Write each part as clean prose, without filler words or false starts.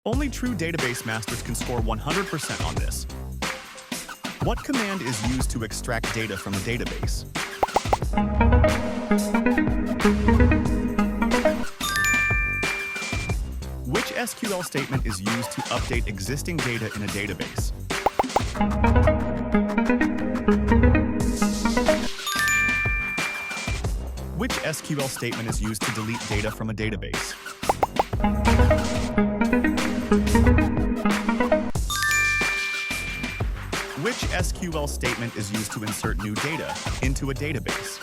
Only true database masters can score 100% on this. What command is used to extract data from a database? Which SQL statement is used to update existing data in a database? Which SQL statement is used to delete data from a database? Which SQL statement is used to insert new data into a database?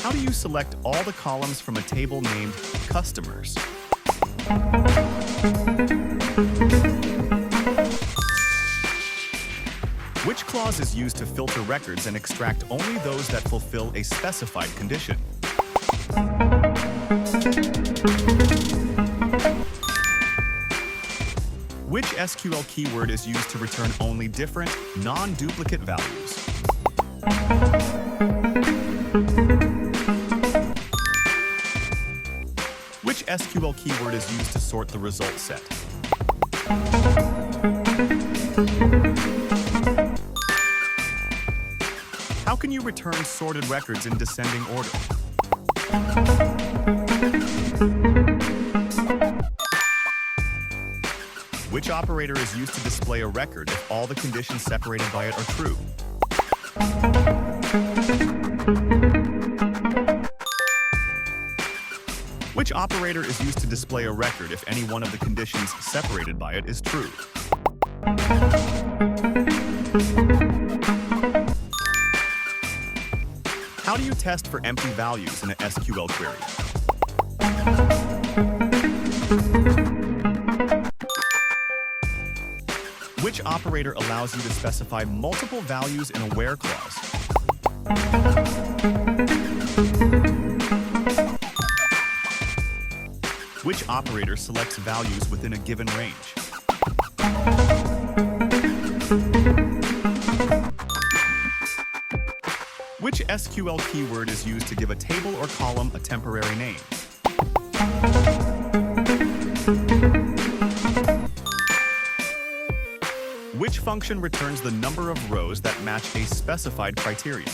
How do you select all the columns from a table named Customers? Which clause is used to filter records and extract only those that fulfill a specified condition? Which SQL keyword is used to return only different, non-duplicate values? Which SQL keyword is used to sort the result set? How can you return sorted records in descending order? Which operator is used to display a record if all the conditions separated by it are true? Which operator is used to display a record if any one of the conditions separated by it is true? How do you test for empty values in an SQL query? Which operator allows you to specify multiple values in a where clause? Which operator selects values within a given range? Which SQL keyword is used to give a table or column a temporary name? Which function returns the number of rows that match a specified criterion?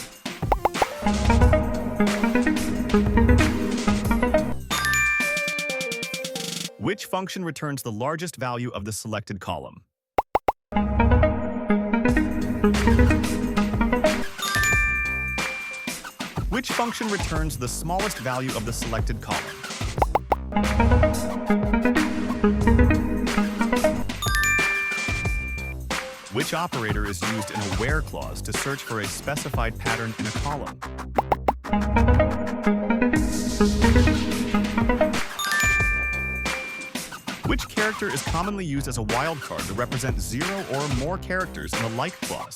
Which function returns the largest value of the selected column? Which function returns the smallest value of the selected column? Which operator is used in a where clause to search for a specified pattern in a column? Which character is commonly used as a wildcard to represent 0 or more characters in a like clause?